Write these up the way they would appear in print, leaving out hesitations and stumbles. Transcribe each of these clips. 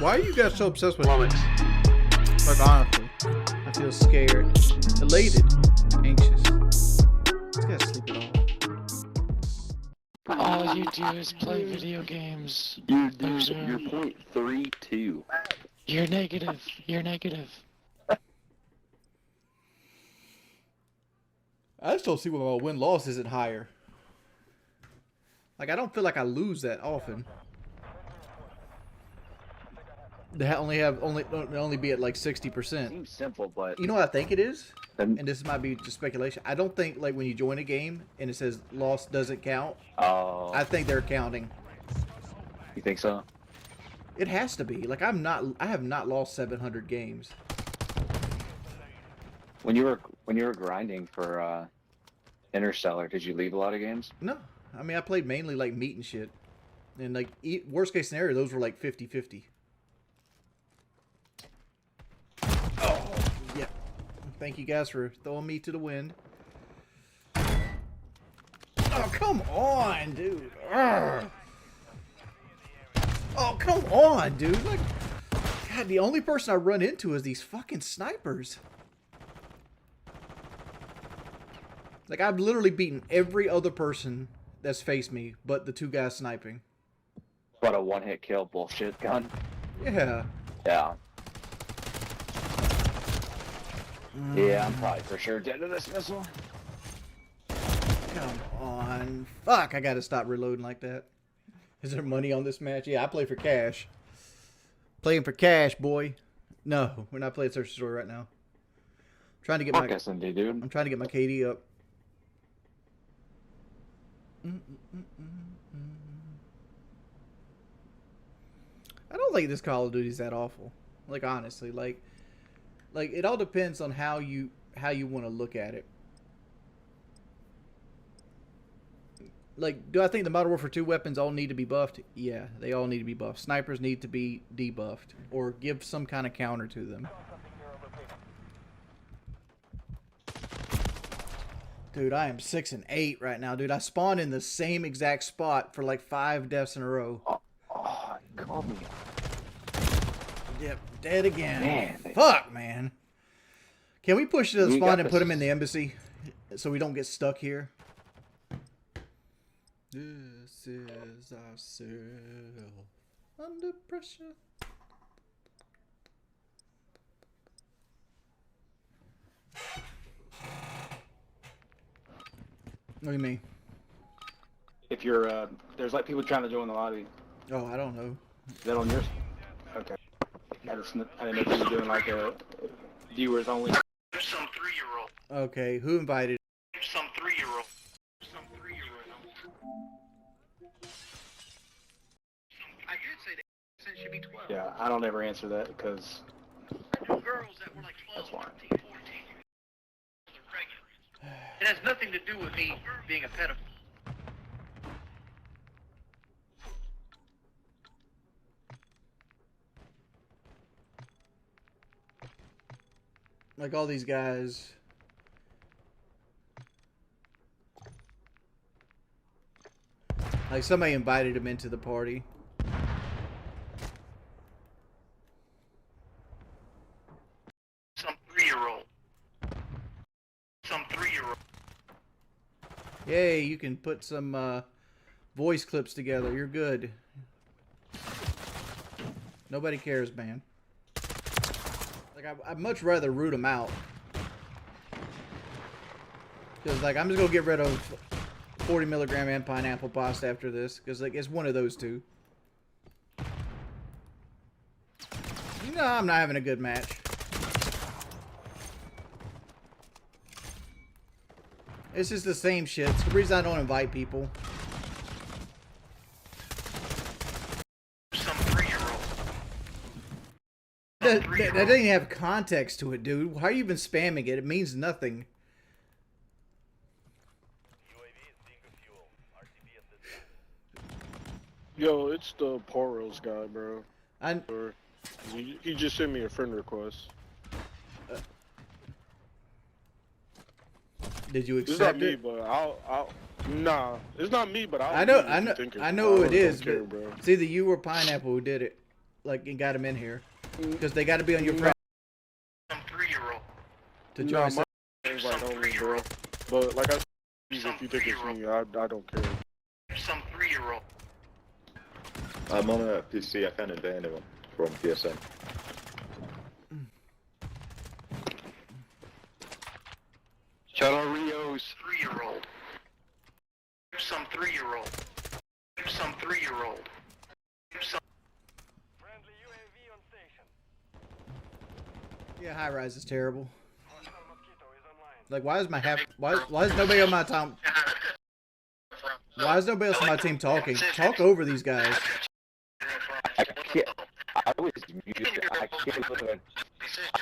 Why are you guys so obsessed with Flummox? Like, honestly, I feel scared, elated, anxious. This guy's sleeping all. All you do is play video games. You're 0.32. You're negative. You're negative. I just don't see why my win-loss isn't higher. Like, I don't feel like I lose that often. They only be at like 60%. Seems simple, but You know what I think it is? And this might be just speculation. I don't think like when you join a game and it says loss doesn't count. oh, I think they're counting. you think so? It has to be. Like I have not lost 700 games. When you were grinding for Interstellar, did you leave a lot of games? No. I mean, I played mainly like meat and shit. And like worst case scenario, those were like 50-50. Oh, yeah. Thank you guys for throwing me to the wind. Oh, come on, dude. Urgh. Oh, come on, dude. Like, God, the only person I run into is these fucking snipers. Like, I've literally beaten every other person that's faced me but the two guys sniping. What a one-hit kill bullshit gun. Yeah. Yeah. Yeah, I'm probably for sure dead to this missile. Come on. Fuck, I gotta stop reloading like that. Is there money on this match? Yeah, I play for cash. Playing for cash, boy. No, we're not playing Search the Story right now. I'm trying to get Fuck SMD, dude. I'm trying to get my KD up. I don't think this Call of Duty is that awful. Like honestly, like it all depends on how you want to look at it. Like, do I think the Modern Warfare 2 weapons all need to be buffed? Yeah, they all need to be buffed. Snipers need to be debuffed or give some kind of counter to them. Dude, I am 6 and 8 right now, dude. I spawned in the same exact spot for like 5 deaths in a row. Oh, he called me. Yep, dead again. Man, Fuck, man. Can we push to the We spawn got and this. put him in the embassy so we don't get stuck here? This is our cell under pressure. What do you mean? If you're, there's like people trying to join the lobby. Oh, I don't know. Is that on yours? Okay. I didn't know if you were doing like a viewers only. There's some 3-year-old. Okay, who invited? Some 3-year-old. Some 3-year-old. I did say that since should be 12. Yeah, I don't ever answer that because I knew girls that were like 12, That's fine. 13, 14. They're regular. It has nothing to do with me being a pedophile. Like all these guys. Like somebody invited him into the party. Some 3-year-old. Some 3-year-old. Yay, you can put some voice clips together. You're good. Nobody cares, man. Like, I'd much rather root them out. Because, like, I'm just going to get rid of 40 milligram and pineapple pasta after this. Because, like, it's one of those two. You know I'm not having a good match. It's just the same shit. It's the reason I don't invite people. Some 3-year-old. That doesn't even have context to it, dude. Why are you even spamming it? It means nothing. Yo, it's the Poros guy, bro. I He just sent me a friend request. did you It's not accept me, it? but I'll. Nah, it's not me, but I'll. I know, do it if you think it. I know who it really is, don't care, but bro. it's either you or Pineapple who did it. like and got them in here because they got to be on your friend Some 3-year-old. to Nah, join. my invite only, bro. But like I said, if you think it's me, I don't care. Some 3-year-old. I'm on a PC. I can't invite anyone from PSN. Shoutout Rios. 3-year-old. Some 3-year-old. Some 3-year-old. Some. Yeah, high rise is terrible. Like, why is my why is nobody on my team? Why is nobody else on my team talking? Talk over these guys. I can't. I was muted. I can't believe it.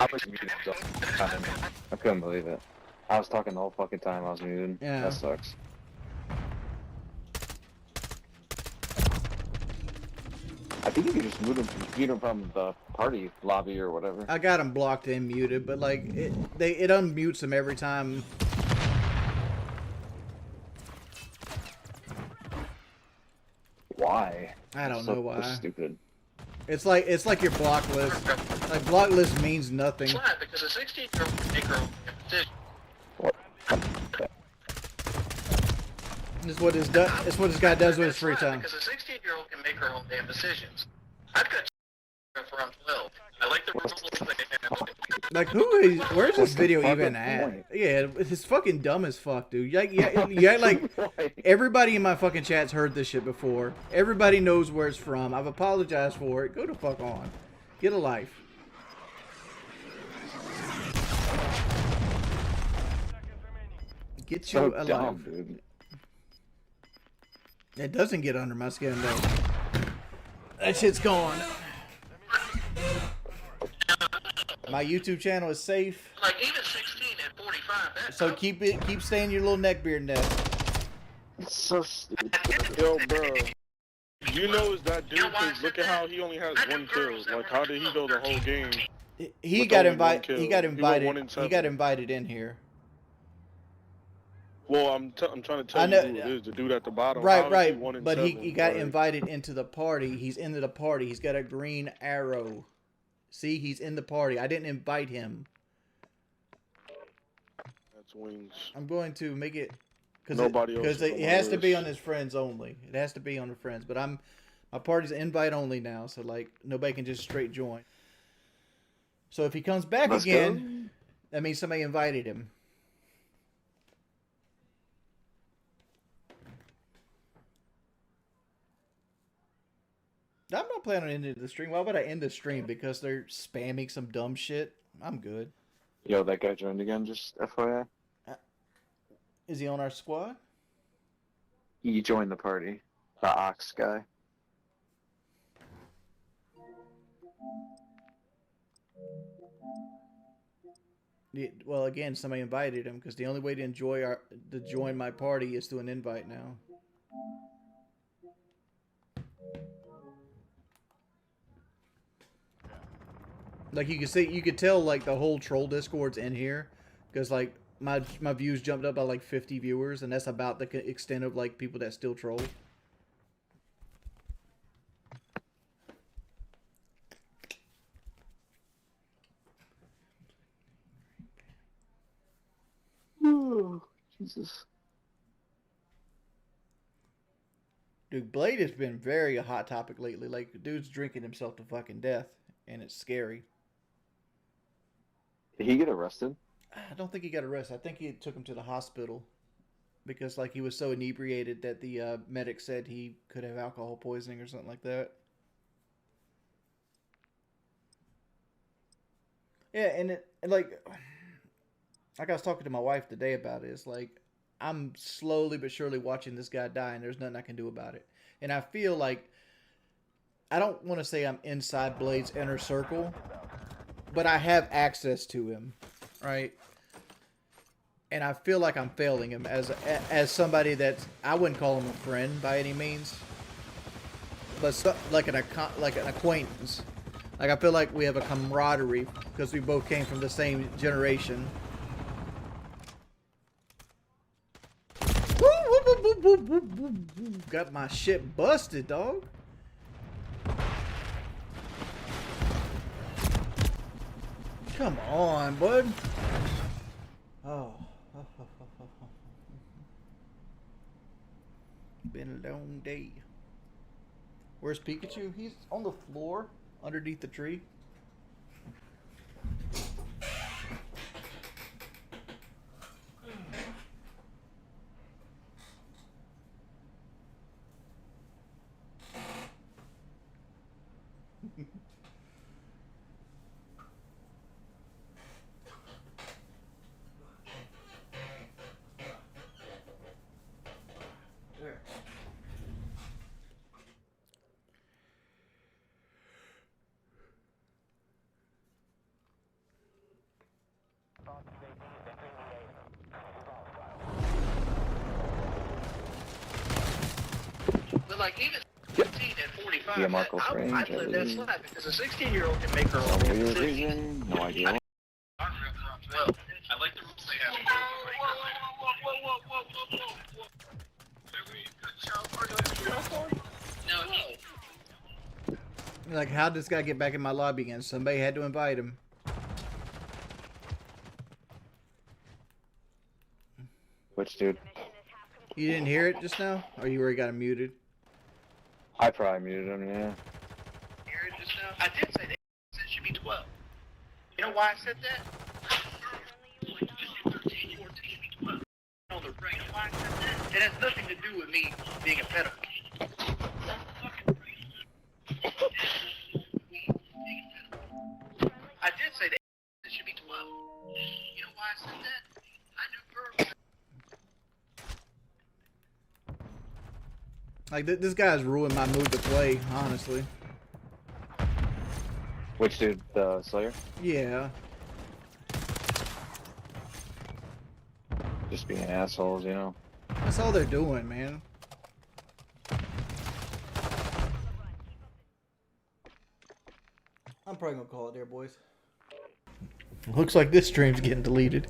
I was muted the whole time. I couldn't believe it. I was talking the whole fucking time. I was muted. Yeah. That sucks. I think you can just mute him from the party lobby or whatever. I got them blocked and muted, but like it unmutes them every time. Why? I don't So know why. Stupid. It's like your block list. Like block list means nothing. Why? Because a 16-year-old can make her own decision. What? It's what this guy does with his free time. Because a 16-year-old can make her own damn decisions. I've got for I'm 12. I like the rules they have. Like where's this video fucking even at? point? Yeah, it's fucking dumb as fuck, dude. Yeah, like everybody in my fucking chat's heard this shit before. Everybody knows where it's from. I've apologized for it. Go the fuck on. Get a life. Get you So a dumb, life. dude. It doesn't get under my skin though. That shit's gone. My YouTube channel is safe, Like even 16 at 45. That's so keep staying your little neckbeard nest. It's so stupid. Yo, bro. You know it's that dude, cause look at how he only has one kill. Like, how did he go the whole game? He With got only one invited. kill. He got He went invited. 1 in He 7. got invited in here. Well, I'm trying to tell I you know- who it is, the dude at the bottom. Right, How is he right. 1 in But 7? he got Like, invited into the party. He's into the party. He's got a green arrow. See, he's in the party. I didn't invite him. That's Wings. I'm going to make it Nobody else because is it on has my to be list. on his friends only. It has to be on the friends. But my party's invite only now, so like nobody can just straight join. So if he comes back Let's again, that means somebody invited him. I'm not planning on ending the stream. Why would I end the stream? Because they're spamming some dumb shit? I'm good. Yo, that guy joined again, just FYI. Is he on our squad? He joined the party. The Ox guy. Yeah, well, again, somebody invited him because the only way to join my party is through an invite now. Like you could tell like the whole troll Discord's in here because like my views jumped up by like 50 viewers, and that's about the extent of like people that still troll. Oh, Jesus. Dude, Blade has been very a hot topic lately. Like, dude's drinking himself to fucking death, and it's scary. Did he get arrested? I don't think he got arrested. I think he took him to the hospital because, like, he was so inebriated that the medic said he could have alcohol poisoning or something like that. Yeah, and like I was talking to my wife today about it. It's like I'm slowly but surely watching this guy die, and there's nothing I can do about it. And I feel like I don't want to say I'm inside Blade's inner circle, but I have access to him, right? And I feel like I'm failing him as somebody that I wouldn't call him a friend by any means, but like an acquaintance. Like I feel like we have a camaraderie because we both came from the same generation. Got my shit busted, dog. Come on, bud. Oh. Been a long day. Where's Pikachu? He's on the floor underneath the tree. There. But like even 16 and 45, Yeah, Marco I Range, let I that believe. slide because a 16-year-old can make her No own damn weird decision. reason, no idea. Well, I like the rules they have in No. Like, how'd this guy get back in my lobby again? Somebody had to invite him. Which dude? You didn't hear it just now? Or you already got him muted? I probably muted him, yeah. Hear it just now? I did say that it should be 12. You know why I said that? On the right. Why I said that? It has nothing to do with me being a pedophile. I did say that it should be 12. You know why I said that? I knew girls. Like, this guy's ruined my mood to play, honestly. Which dude? The Slayer? Yeah. Just being assholes, you know? That's all they're doing, man. I'm probably gonna call it there, boys. Looks like this stream's getting deleted.